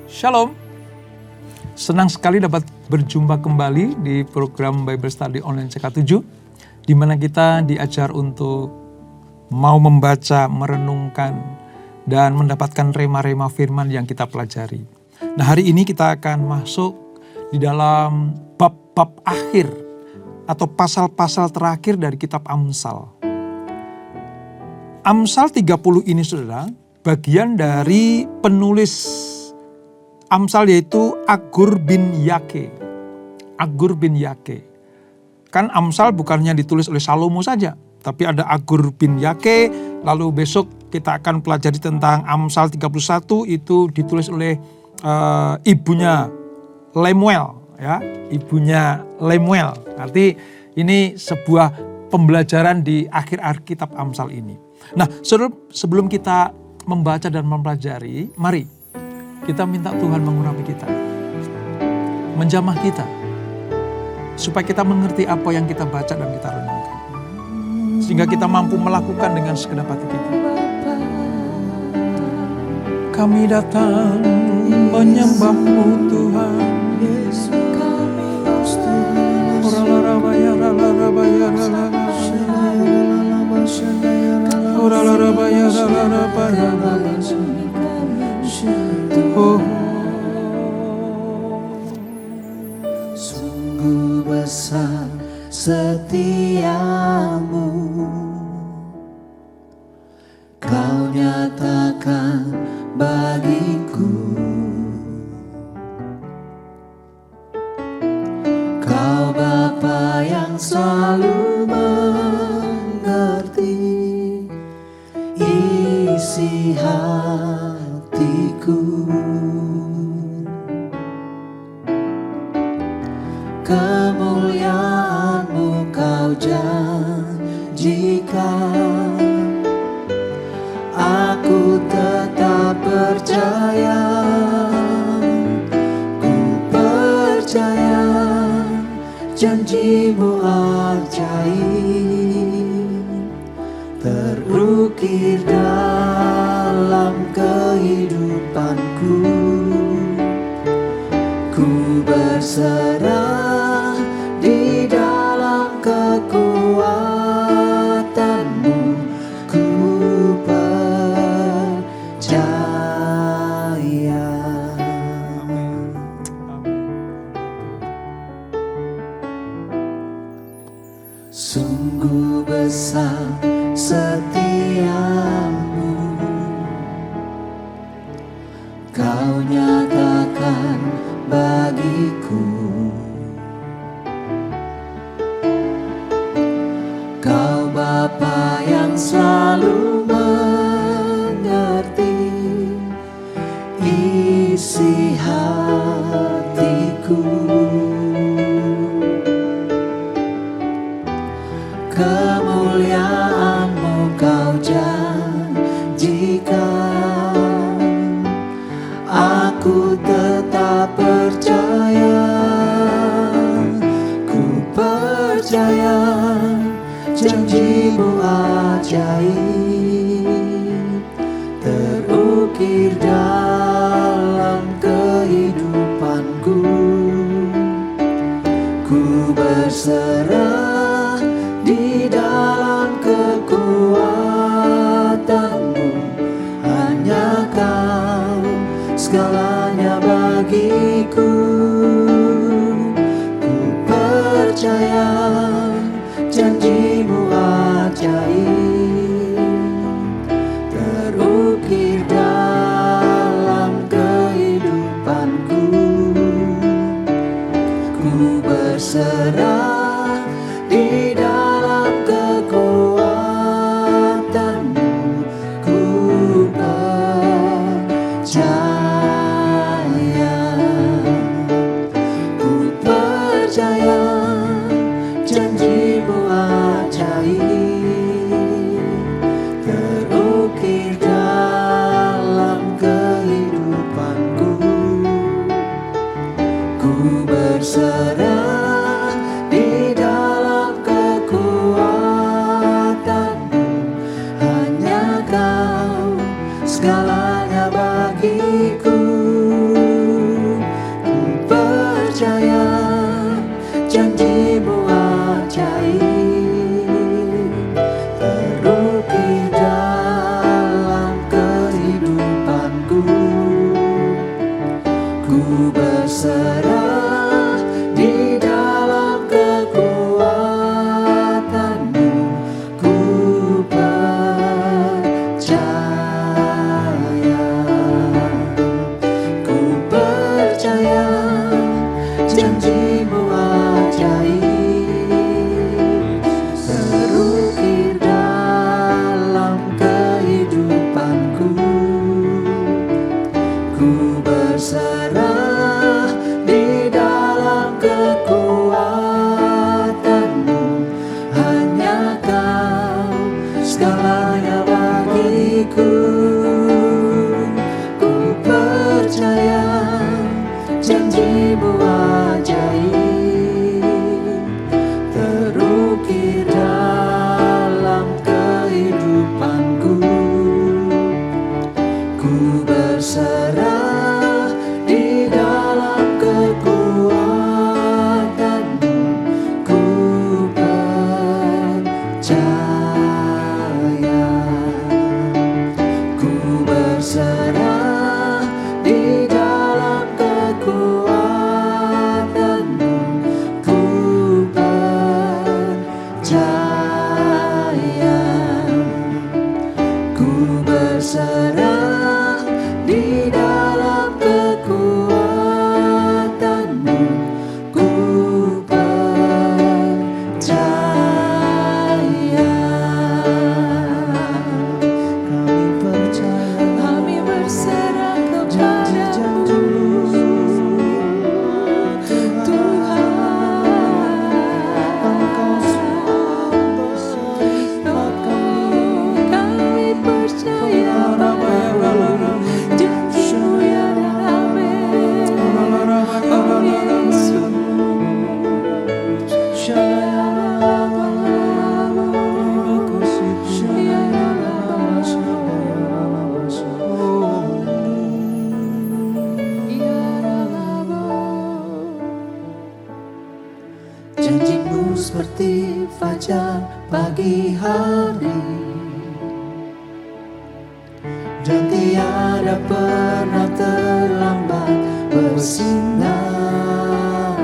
Shalom, senang sekali dapat berjumpa kembali di program Bible Study Online CK7, di mana kita diajar untuk mau membaca, merenungkan, dan mendapatkan rema-rema firman yang kita pelajari. Nah, hari ini kita akan masuk di dalam bab-bab akhir atau pasal-pasal terakhir dari kitab Amsal. Amsal 30 ini, saudara, bagian dari penulis Amsal yaitu Agur bin Yake. Agur bin Yake. Kan Amsal bukannya ditulis oleh Salomo saja, tapi ada Agur bin Yake. Lalu besok kita akan pelajari tentang Amsal 31, itu ditulis oleh ibunya Lemuel, ya, ibunya Lemuel. Arti ini sebuah pembelajaran di akhir kitab Amsal ini. Nah, sebelum kita membaca dan mempelajari, mari kita minta Tuhan mengurapi kita, menjamah kita, supaya kita mengerti apa yang kita baca dan kita renungkan, sehingga kita mampu melakukan dengan segenap hati kita. Kami datang menyembah-Mu Tuhan. Sungguh besar setiamu, Kau nyatakan bagiku. Kau Bapa yang selalu mengerti isi hatiku. Kemuliaan-Mu Kau janjikan, aku tetap percaya. Ku percaya janji-Mu ajaib, terukir dalam kehidupanku. Ku berserah di dalam kekuatan-Mu, ku percaya. Sungguh besar setiamu, Kau nyatakan bagiku. Kau Bapa yang selalu mengerti isi hatiku. Kemuliaan-Mu Kau janjikan, aku tetap percaya. Ku percaya janji-Mu ajaib, terukir dalam kehidupanku. Ku berserah di dalam kekuatan-Mu, hanya Kau segalanya bagiku. Ku percaya janji-Mu ajaib, terukir dalam kehidupanku. Ku berserah di dalam kekuatan-Mu, ku percaya. Ku percaya Ku berserah di dalam kekuatanmu, hanya Kau segalanya bagiku. Ku percaya janjimu ajaib, terukir dalam kehidupanku. Ku berserah di dalam kekuatanmu, ku percaya. Ku berserah di dalam kekuatanmu, ku percaya. Ku berserah di dalam kekuatanmu, ku percaya. Kami percaya, kami berserah kepadamu, Tuhan. Engkau semua bersifat kami. Kami percaya janji-Mu ya dan amin. Oh Yesus. Janji-Mu seperti fajar pagi hari, dan tiada pernah terlambat bersinar.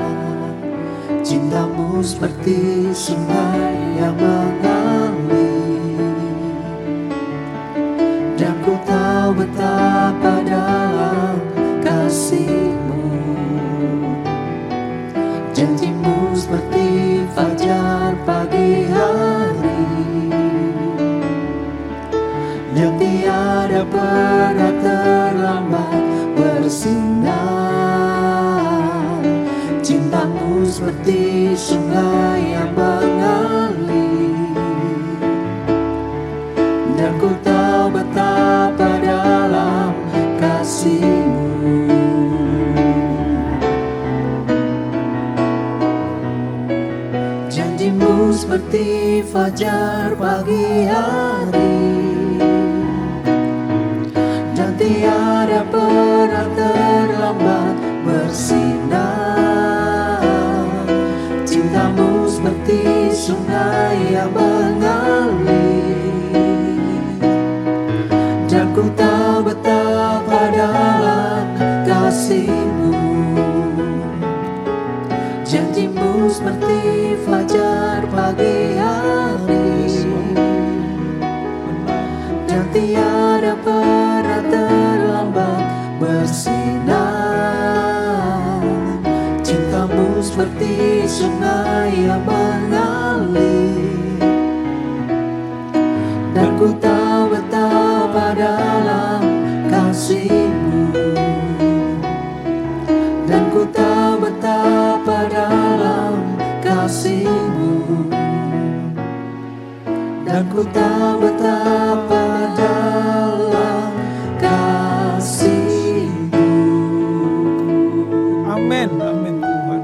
Cinta-Mu seperti sungai yang mengalir, dan ku tahu betapa dalam kasih-Mu. Janji-Mu seperti fajar pagi hari, yang tiada pernah terlambat bersinar. Cinta-Mu seperti sungai yang mengalir, dan ku tahu betapa dalam kasih-Mu. Janji-Mu seperti fajar pagi hari, dan tiada pernah terlambat bersinar. Cinta-Mu seperti sungai yang mengalir, dan ku tahu betapa dalam kasih-Mu. Janji-Mu seperti fajar pagi hari, dan tiada pernah terlambat bersinar. Cinta-Mu seperti sungai yang mengalir, dan ku tahu betapa dalam kasih-Mu. Dan ku tahu betapa dalam kasih-Mu, dan ku tahu betapa dalam kasih-Mu. Amin, amin Tuhan.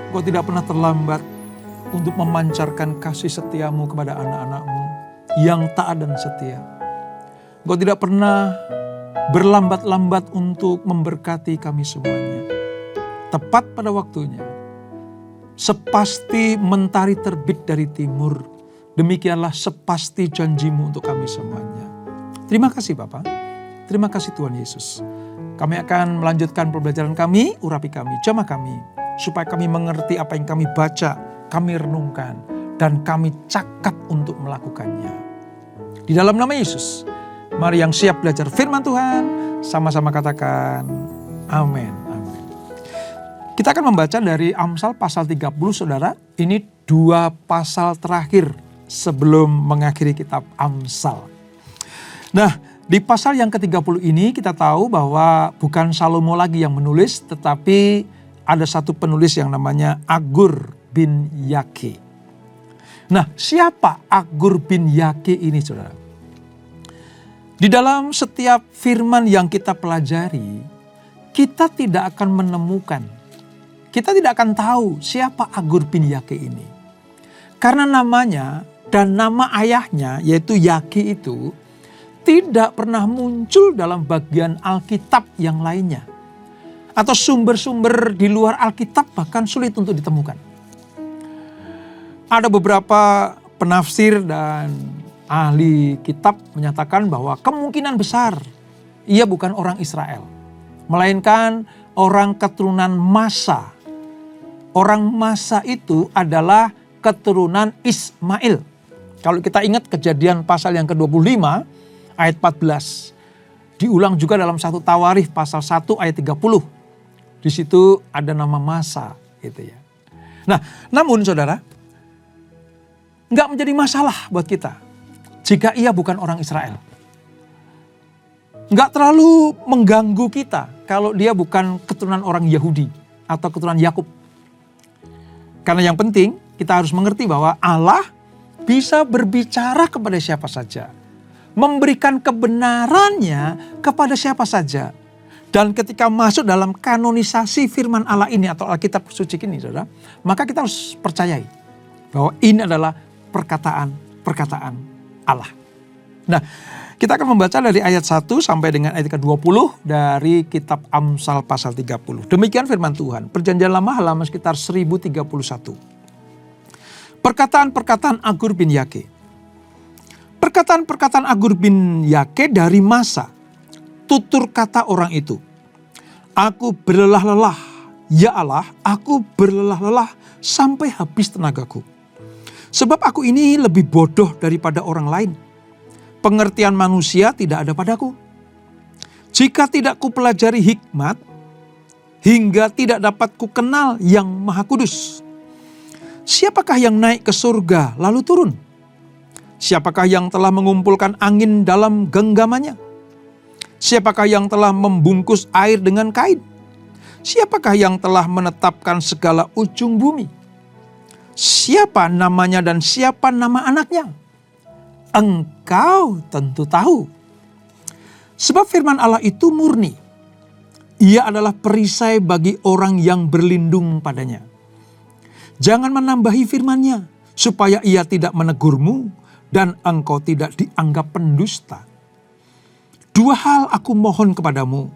Engkau tidak pernah terlambat untuk memancarkan kasih setia-Mu kepada anak-anak-Mu yang taat dan setia. Engkau tidak pernah berlambat-lambat untuk memberkati kami semuanya. Tepat pada waktunya, sepasti mentari terbit dari timur, demikianlah sepasti janji-Mu untuk kami semuanya. Terima kasih Bapa, terima kasih Tuhan Yesus. Kami akan melanjutkan pembelajaran kami, urapi kami, jamah kami, supaya kami mengerti apa yang kami baca, kami renungkan, dan kami cakap untuk melakukannya. Di dalam nama Yesus, mari yang siap belajar firman Tuhan, sama-sama katakan amin. Amin. Kita akan membaca dari Amsal pasal 30, saudara. Ini 2 pasal terakhir sebelum mengakhiri kitab Amsal. Nah, Di pasal yang ke-30 ini kita tahu bahwa bukan Salomo lagi yang menulis, tetapi ada satu penulis yang namanya Agur bin Yake. Nah, siapa Agur bin Yake ini, saudara? Di dalam setiap firman yang kita pelajari, kita tidak akan menemukan, kita tidak akan tahu siapa Agur bin Yake ini. Karena namanya dan nama ayahnya, yaitu Yake itu, tidak pernah muncul dalam bagian Alkitab yang lainnya. Atau sumber-sumber di luar Alkitab bahkan sulit untuk ditemukan. Ada beberapa penafsir dan ahli kitab menyatakan bahwa kemungkinan besar ia bukan orang Israel, melainkan orang keturunan Masa. Orang Masa itu adalah keturunan Ismail. Kalau kita ingat Kejadian pasal yang ke-25 ayat 14. Diulang juga dalam 1 Tawarikh pasal 1 ayat 30. Di situ ada nama Masa gitu ya. Nah, namun saudara, nggak menjadi masalah buat kita jika ia bukan orang Israel. Nggak terlalu mengganggu kita kalau dia bukan keturunan orang Yahudi atau keturunan Yakub. Karena yang penting kita harus mengerti bahwa Allah bisa berbicara kepada siapa saja, memberikan kebenarannya kepada siapa saja. Dan ketika masuk dalam kanonisasi firman Allah ini atau Alkitab suci ini, saudara, maka kita harus percayai bahwa ini adalah perkataan Allah. Nah, kita akan membaca dari ayat 1 sampai dengan ayat ke-20 dari kitab Amsal pasal 30. Demikian firman Tuhan, Perjanjian Lama halaman sekitar 1031. Perkataan-perkataan Agur bin Yake. Perkataan-perkataan Agur bin Yake dari Masa. Tutur kata orang itu, aku berlelah-lelah, ya Allah, aku berlelah-lelah sampai habis tenagaku. Sebab aku ini lebih bodoh daripada orang lain. Pengertian manusia tidak ada padaku. Jika tidak kupelajari hikmat, hingga tidak dapat kukenal yang Maha Kudus. Siapakah yang naik ke surga lalu turun? Siapakah yang telah mengumpulkan angin dalam genggamannya? Siapakah yang telah membungkus air dengan kain? Siapakah yang telah menetapkan segala ujung bumi? Siapa namanya dan siapa nama anaknya? Engkau tentu tahu. Sebab firman Allah itu murni. Ia adalah perisai bagi orang yang berlindung padanya. Jangan menambahi firman-Nya, supaya ia tidak menegurmu dan engkau tidak dianggap pendusta. Dua hal aku mohon kepadamu,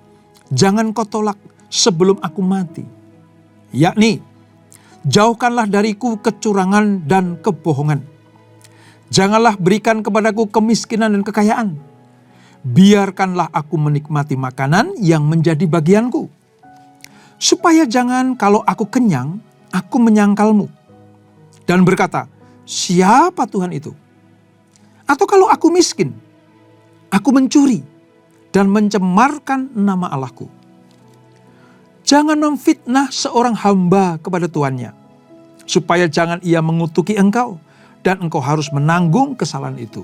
jangan kau tolak sebelum aku mati. Yakni, jauhkanlah dariku kecurangan dan kebohongan. Janganlah berikan kepadaku kemiskinan dan kekayaan. Biarkanlah aku menikmati makanan yang menjadi bagianku. Supaya jangan kalau aku kenyang, aku menyangkalmu. Dan berkata, siapa Tuhan itu? Atau kalau aku miskin, aku mencuri dan mencemarkan nama Allahku. Jangan memfitnah seorang hamba kepada tuannya, supaya jangan ia mengutuki engkau, dan engkau harus menanggung kesalahan itu.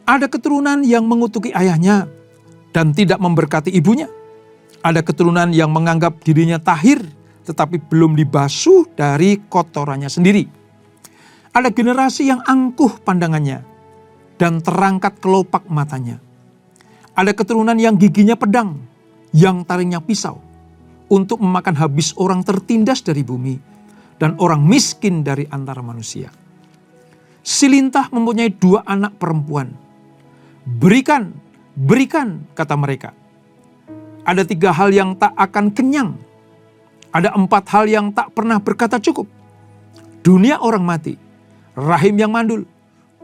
Ada keturunan yang mengutuki ayahnya, dan tidak memberkati ibunya. Ada keturunan yang menganggap dirinya tahir, tetapi belum dibasuh dari kotorannya sendiri. Ada generasi yang angkuh pandangannya, dan terangkat kelopak matanya. Ada keturunan yang giginya pedang, yang taringnya pisau, untuk memakan habis orang tertindas dari bumi, dan orang miskin dari antara manusia. Si lintah mempunyai 2 anak perempuan. Berikan, berikan, kata mereka. Ada 3 hal yang tak akan kenyang. Ada 4 hal yang tak pernah berkata cukup. Dunia orang mati, rahim yang mandul,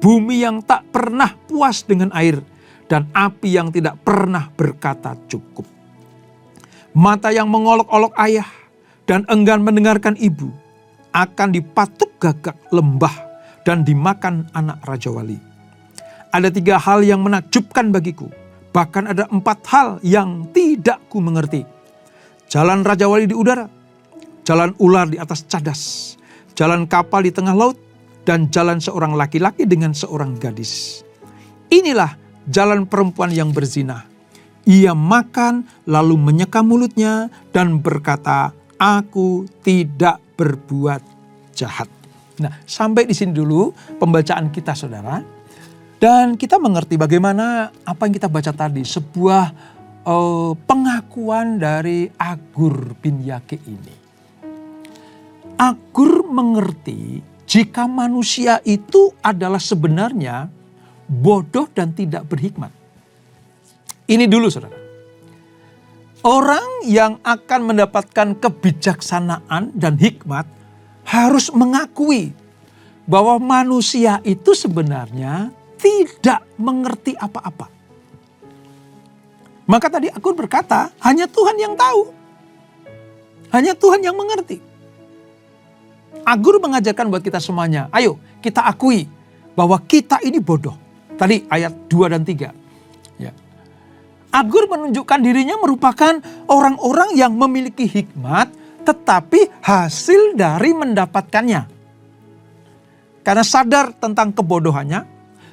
bumi yang tak pernah puas dengan air, dan api yang tidak pernah berkata cukup. Mata yang mengolok-olok ayah dan enggan mendengarkan ibu akan dipatuk gagak lembah dan dimakan anak Raja Wali. Ada 3 hal yang menakjubkan bagiku, bahkan ada 4 hal yang tidak ku mengerti. Jalan Raja Wali di udara, jalan ular di atas cadas, jalan kapal di tengah laut, dan jalan seorang laki-laki dengan seorang gadis. Inilah jalan perempuan yang berzina. Ia makan lalu menyeka mulutnya dan berkata, aku tidak berbuat jahat. Nah, sampai di sini dulu pembacaan kita, saudara. Dan kita mengerti bagaimana apa yang kita baca tadi, sebuah pengakuan dari Agur bin Yake ini. Agur mengerti jika manusia itu adalah sebenarnya bodoh dan tidak berhikmat. Ini dulu, saudara. Orang yang akan mendapatkan kebijaksanaan dan hikmat harus mengakui bahwa manusia itu sebenarnya tidak mengerti apa-apa. Maka tadi Agur berkata, hanya Tuhan yang tahu. Hanya Tuhan yang mengerti. Agur mengajarkan buat kita semuanya, ayo kita akui bahwa kita ini bodoh. Tadi ayat 2 dan 3. Ya. Agur menunjukkan dirinya merupakan orang-orang yang memiliki hikmat, tetapi hasil dari mendapatkannya. Karena sadar tentang kebodohannya,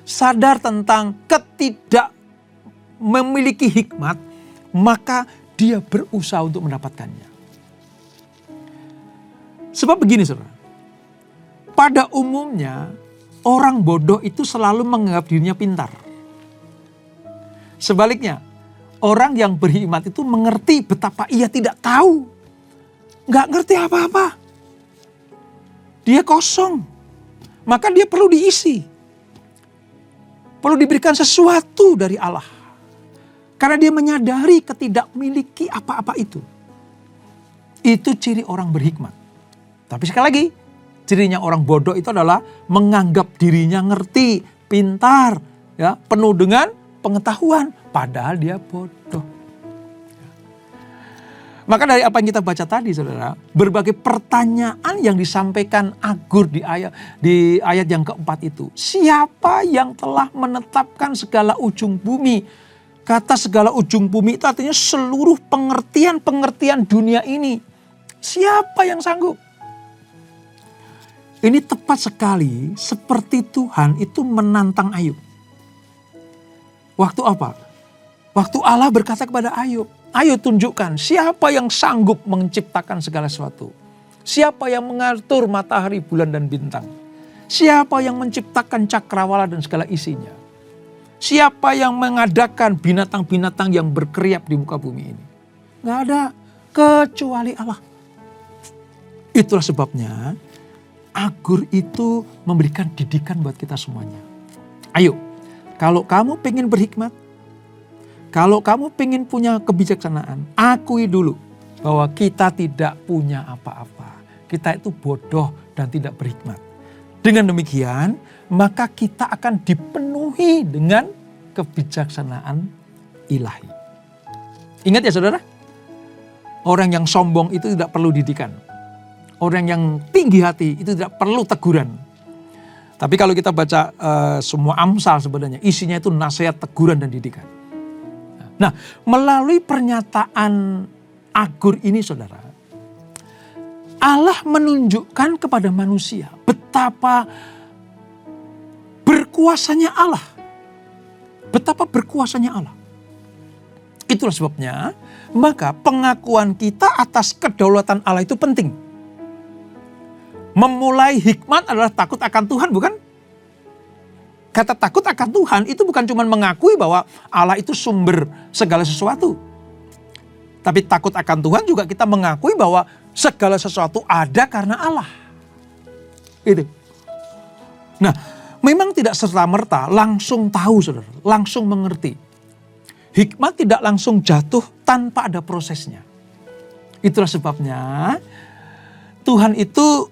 sadar tentang ketidak memiliki hikmat, maka dia berusaha untuk mendapatkannya. Sebab begini, saudara. Pada umumnya, orang bodoh itu selalu menganggap dirinya pintar. Sebaliknya, orang yang berhikmat itu mengerti betapa ia tidak tahu. Nggak ngerti apa-apa. Dia kosong. Maka dia perlu diisi. Perlu diberikan sesuatu dari Allah. Karena dia menyadari ketidak memiliki apa-apa itu. Itu ciri orang berhikmat. Tapi sekali lagi, cirinya orang bodoh itu adalah menganggap dirinya ngerti, pintar, ya, penuh dengan pengetahuan, padahal dia bodoh. Maka dari apa yang kita baca tadi, saudara, berbagai pertanyaan yang disampaikan Agur di ayat yang keempat itu. Siapa yang telah menetapkan segala ujung bumi? Kata segala ujung bumi itu artinya seluruh pengertian-pengertian dunia ini. Siapa yang sanggup? Ini tepat sekali seperti Tuhan itu menantang Ayub. Waktu apa? Waktu Allah berkata kepada Ayub, ayo tunjukkan siapa yang sanggup menciptakan segala sesuatu. Siapa yang mengatur matahari, bulan, dan bintang. Siapa yang menciptakan cakrawala dan segala isinya. Siapa yang mengadakan binatang-binatang yang berkeriap di muka bumi ini. Gak ada kecuali Allah. Itulah sebabnya Agur itu memberikan didikan buat kita semuanya. Ayo, kalau kamu pengen berhikmat, kalau kamu pengen punya kebijaksanaan, akui dulu bahwa kita tidak punya apa-apa. Kita itu bodoh dan tidak berhikmat. Dengan demikian, maka kita akan dipenuhi dengan kebijaksanaan ilahi. Ingat ya, saudara, orang yang sombong itu tidak perlu didikan. Orang yang tinggi hati itu tidak perlu teguran. Tapi kalau kita baca semua Amsal sebenarnya isinya itu nasihat, teguran, dan didikan. Nah, melalui pernyataan Agur ini, saudara, Allah menunjukkan kepada manusia betapa berkuasanya Allah. Betapa berkuasanya Allah. Itulah sebabnya, maka pengakuan kita atas kedaulatan Allah itu penting. Memulai hikmat adalah takut akan Tuhan, bukan? Kata takut akan Tuhan itu bukan cuma mengakui bahwa Allah itu sumber segala sesuatu. Tapi takut akan Tuhan juga kita mengakui bahwa segala sesuatu ada karena Allah. Itu. Nah, memang tidak serta-merta langsung tahu, saudara, langsung mengerti. Hikmat tidak langsung jatuh tanpa ada prosesnya. Itulah sebabnya Tuhan itu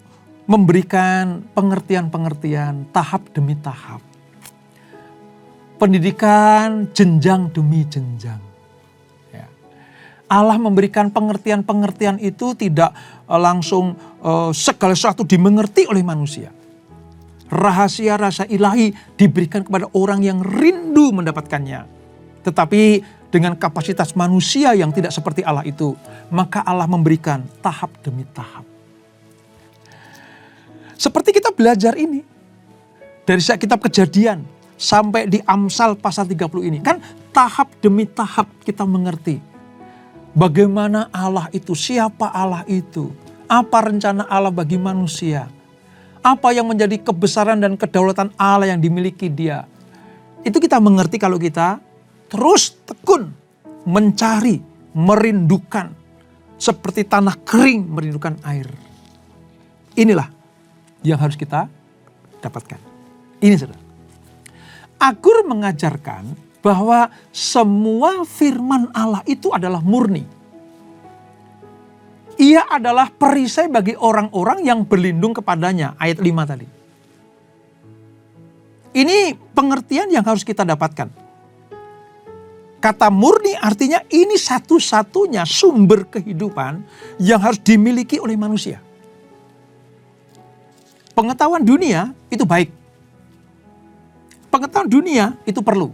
memberikan pengertian-pengertian tahap demi tahap. Pendidikan jenjang demi jenjang. Ya. Allah memberikan pengertian-pengertian itu tidak langsung segala sesuatu dimengerti oleh manusia. Rahasia-rahasia ilahi diberikan kepada orang yang rindu mendapatkannya. Tetapi dengan kapasitas manusia yang tidak seperti Allah itu, maka Allah memberikan tahap demi tahap. Seperti kita belajar ini dari kitab Kejadian, sampai di Amsal pasal 30 ini. Kan tahap demi tahap kita mengerti bagaimana Allah itu, siapa Allah itu, apa rencana Allah bagi manusia, apa yang menjadi kebesaran dan kedaulatan Allah yang dimiliki Dia. Itu kita mengerti kalau kita terus tekun mencari, merindukan, seperti tanah kering merindukan air. Inilah yang harus kita dapatkan. Ini saudara. Agur mengajarkan bahwa semua firman Allah itu adalah murni. Ia adalah perisai bagi orang-orang yang berlindung kepadanya. Ayat 5 tadi. Ini pengertian yang harus kita dapatkan. Kata murni artinya ini satu-satunya sumber kehidupan yang harus dimiliki oleh manusia. Pengetahuan dunia itu baik. Pengetahuan dunia itu perlu.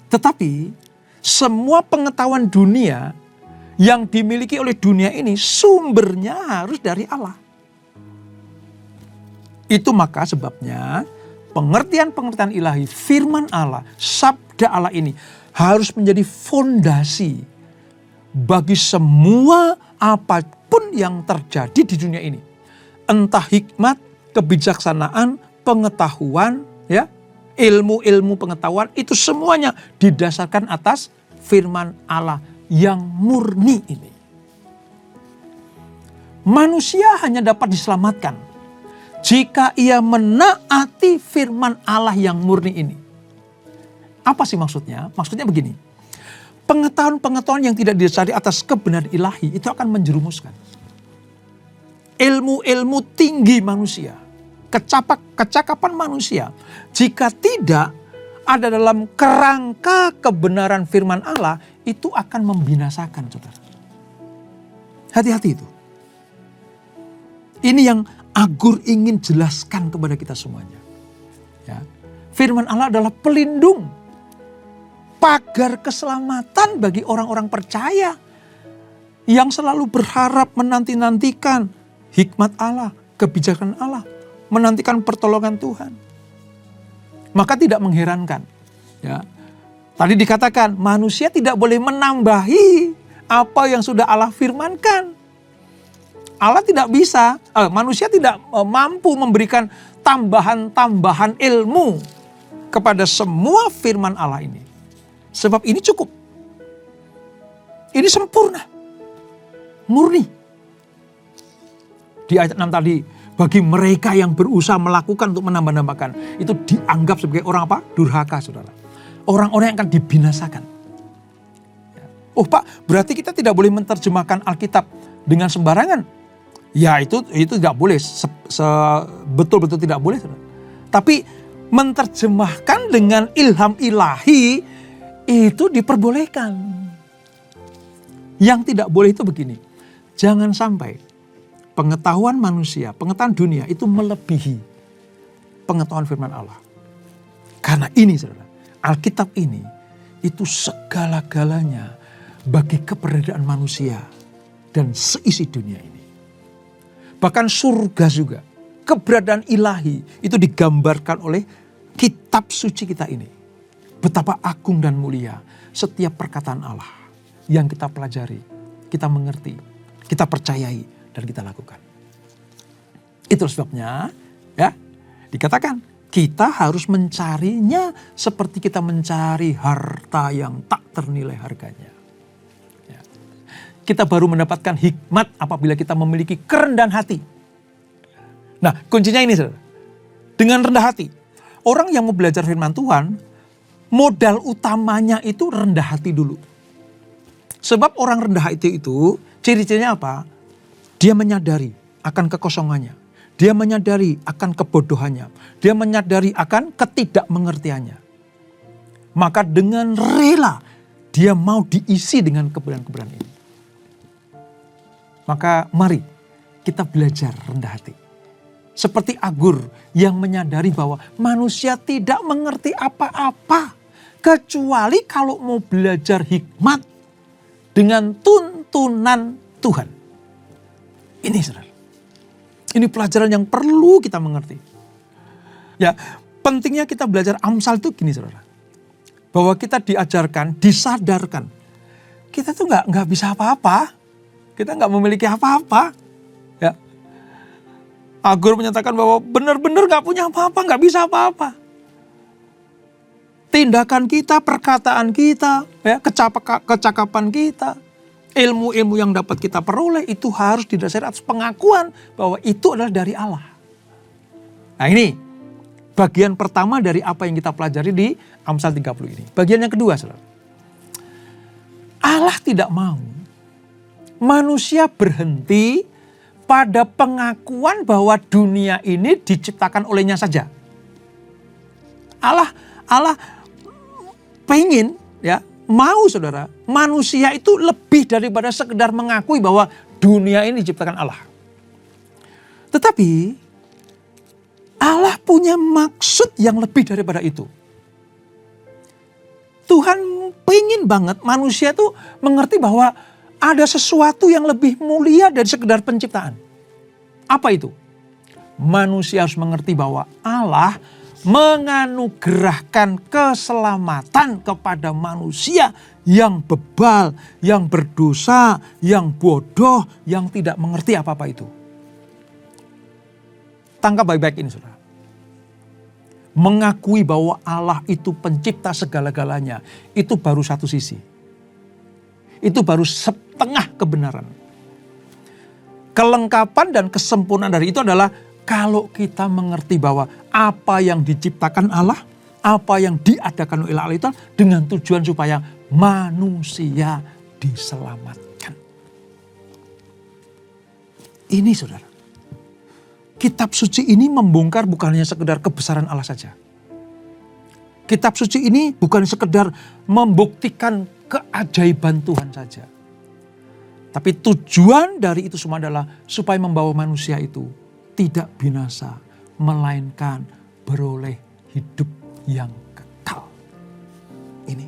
Tetapi semua pengetahuan dunia yang dimiliki oleh dunia ini sumbernya harus dari Allah. Itu maka sebabnya pengertian-pengertian ilahi, firman Allah, sabda Allah ini harus menjadi fondasi bagi semua apapun yang terjadi di dunia ini. Entah hikmat, kebijaksanaan, pengetahuan, ya, ilmu-ilmu pengetahuan, itu semuanya didasarkan atas firman Allah yang murni ini. Manusia hanya dapat diselamatkan jika ia menaati firman Allah yang murni ini. Apa sih maksudnya? Maksudnya begini. Pengetahuan-pengetahuan yang tidak didasari atas kebenaran ilahi itu akan menjerumuskan. Ilmu-ilmu tinggi manusia, kecakapan manusia, jika tidak ada dalam kerangka kebenaran firman Allah, itu akan membinasakan, saudara. Hati-hati itu. Ini yang Agur ingin jelaskan kepada kita semuanya. Ya. Firman Allah adalah pelindung, pagar keselamatan bagi orang-orang percaya yang selalu berharap menanti-nantikan hikmat Allah, kebijakan Allah, menantikan pertolongan Tuhan. Maka tidak mengherankan, ya. Tadi dikatakan manusia tidak boleh menambahi apa yang sudah Allah firmankan. Allah tidak bisa, manusia tidak mampu memberikan tambahan-tambahan ilmu kepada semua firman Allah ini. Sebab ini cukup. Ini sempurna. Murni. Di ayat 6 tadi, bagi mereka yang berusaha melakukan untuk menambah-nambahkan, itu dianggap sebagai orang apa? Durhaka, saudara. Orang-orang yang akan dibinasakan. Oh Pak, berarti kita tidak boleh menerjemahkan Alkitab dengan sembarangan. Ya itu tidak boleh, betul-betul tidak boleh. Saudara. Tapi menerjemahkan dengan ilham ilahi itu diperbolehkan. Yang tidak boleh itu begini. Jangan sampai pengetahuan manusia, pengetahuan dunia itu melebihi pengetahuan firman Allah. Karena ini saudara, Alkitab ini itu segala-galanya bagi keberadaan manusia dan seisi dunia ini. Bahkan surga juga, keberadaan ilahi itu digambarkan oleh kitab suci kita ini. Betapa agung dan mulia setiap perkataan Allah yang kita pelajari, kita mengerti, kita percayai, dan kita lakukan. Itu sebabnya ya dikatakan kita harus mencarinya seperti kita mencari harta yang tak ternilai harganya. Ya. Kita baru mendapatkan hikmat apabila kita memiliki kerendahan hati. Nah kuncinya ini saudara. Dengan rendah hati. Orang yang mau belajar firman Tuhan, modal utamanya itu rendah hati dulu. Sebab orang rendah hati itu ciri-cirinya apa? Dia menyadari akan kekosongannya. Dia menyadari akan kebodohannya. Dia menyadari akan ketidakmengertiannya. Maka dengan rela dia mau diisi dengan kebenaran-kebenaran ini. Maka mari kita belajar rendah hati. Seperti Agur yang menyadari bahwa manusia tidak mengerti apa-apa. Kecuali kalau mau belajar hikmat dengan tuntunan Tuhan. Ini saudara. Ini pelajaran yang perlu kita mengerti. Ya, pentingnya kita belajar Amsal itu gini saudara. Bahwa kita diajarkan, disadarkan. Kita tuh nggak bisa apa-apa. Kita nggak memiliki apa-apa. Ya. Agur menyatakan bahwa benar-benar nggak punya apa-apa, nggak bisa apa-apa. Tindakan kita, perkataan kita, ya, kecakapan kita, ilmu-ilmu yang dapat kita peroleh itu harus didasari atas pengakuan bahwa itu adalah dari Allah. Nah ini bagian pertama dari apa yang kita pelajari di Amsal 30 ini. Bagian yang kedua, saudara. Allah tidak mau manusia berhenti pada pengakuan bahwa dunia ini diciptakan olehnya saja. Allah pengen, ya, mau saudara, manusia itu lebih daripada sekedar mengakui bahwa dunia ini diciptakan Allah. Tetapi Allah punya maksud yang lebih daripada itu. Tuhan pengen banget manusia itu mengerti bahwa ada sesuatu yang lebih mulia dari sekedar penciptaan. Apa itu? Manusia harus mengerti bahwa Allah menganugerahkan keselamatan kepada manusia yang bebal, yang berdosa, yang bodoh, yang tidak mengerti apa-apa itu. Tangkap baik-baik ini saudara. Mengakui bahwa Allah itu pencipta segala-galanya, itu baru satu sisi. Itu baru setengah kebenaran. Kelengkapan dan kesempurnaan dari itu adalah kalau kita mengerti bahwa apa yang diciptakan Allah, apa yang diadakan oleh Allah itu dengan tujuan supaya manusia diselamatkan. Ini saudara. Kitab suci ini membongkar bukan hanya sekedar kebesaran Allah saja. Kitab suci ini bukan sekedar membuktikan keajaiban Tuhan saja. Tapi tujuan dari itu semua adalah supaya membawa manusia itu tidak binasa, melainkan beroleh hidup yang kekal. Ini.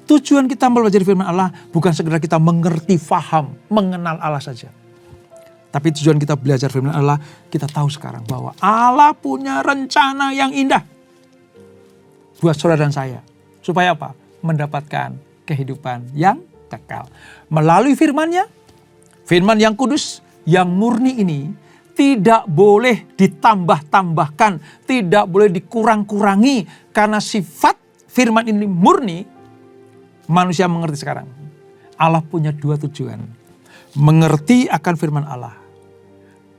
Tujuan kita mempelajari firman Allah bukan sekedar kita mengerti, faham, mengenal Allah saja. Tapi tujuan kita belajar firman Allah, kita tahu sekarang bahwa Allah punya rencana yang indah buat saudara dan saya. Supaya apa? Mendapatkan kehidupan yang kekal. Melalui firman-Nya, firman yang kudus, yang murni ini tidak boleh ditambah-tambahkan, tidak boleh dikurang-kurangi. Karena sifat firman ini murni, manusia mengerti sekarang. Allah punya dua tujuan. Mengerti akan firman Allah.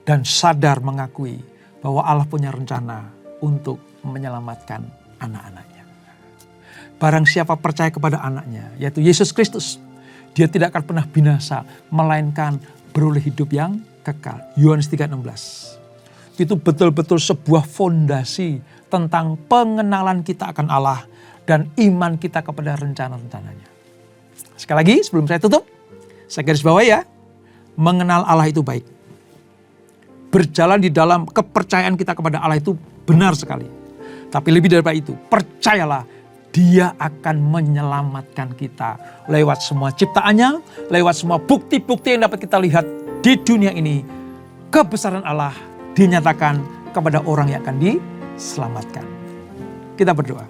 Dan sadar mengakui bahwa Allah punya rencana untuk menyelamatkan anak-anaknya. Barang siapa percaya kepada anaknya, yaitu Yesus Kristus, dia tidak akan pernah binasa, melainkan beroleh hidup yang kekal. Yohanes 3:16. Itu betul-betul sebuah fondasi tentang pengenalan kita akan Allah dan iman kita kepada rencana-rencananya. Sekali lagi sebelum saya tutup, saya garis bawahi ya, mengenal Allah itu baik. Berjalan di dalam kepercayaan kita kepada Allah itu benar sekali. Tapi lebih daripada itu, percayalah Dia akan menyelamatkan kita lewat semua ciptaannya, lewat semua bukti-bukti yang dapat kita lihat di dunia ini. Kebesaran Allah dinyatakan kepada orang yang akan diselamatkan. Kita berdoa.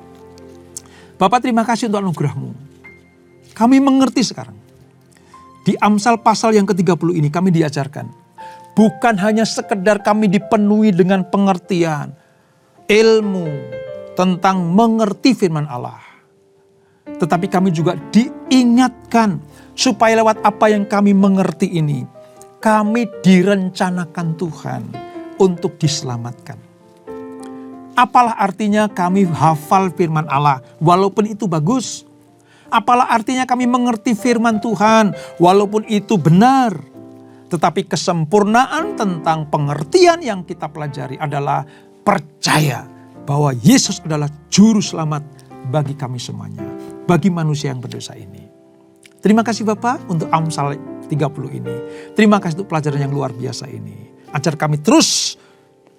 Bapa, terima kasih untuk anugerah-Mu. Kami mengerti sekarang. Di Amsal pasal yang ke-30 ini kami diajarkan. Bukan hanya sekedar kami dipenuhi dengan pengertian, ilmu tentang mengerti firman Allah. Tetapi kami juga diingatkan supaya lewat apa yang kami mengerti ini, kami direncanakan Tuhan untuk diselamatkan. Apalah artinya kami hafal firman Allah walaupun itu bagus? Apalah artinya kami mengerti firman Tuhan walaupun itu benar? Tetapi kesempurnaan tentang pengertian yang kita pelajari adalah percaya bahwa Yesus adalah juru selamat bagi kami semuanya. Bagi manusia yang berdosa ini. Terima kasih Bapak untuk Amsal 30 ini. Terima kasih untuk pelajaran yang luar biasa ini. Ajar kami terus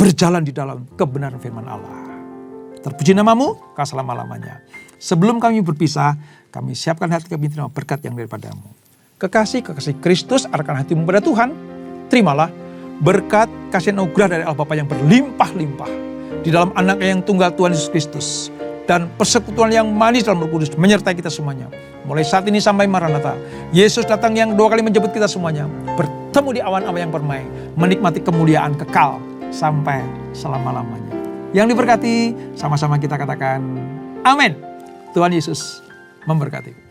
berjalan di dalam kebenaran firman Allah. Terpuji nama-Mu, Kau selama-lamanya. Sebelum kami berpisah, kami siapkan hati kami terima berkat yang daripada-Mu. Kekasih Kristus arahkan hatimu pada Tuhan. Terimalah berkat kasih anugerah dari Allah Bapa yang berlimpah-limpah. di dalam anaknya yang tunggal Tuhan Yesus Kristus. Dan persekutuan yang manis dalam Roh Kudus menyertai kita semuanya. Mulai saat ini sampai Maranatha. Yesus datang yang 2 kali menjemput kita semuanya. Bertemu di awan-awan yang permai. Menikmati kemuliaan kekal sampai selama-lamanya. Yang diberkati, sama-sama kita katakan amin. Tuhan Yesus memberkati.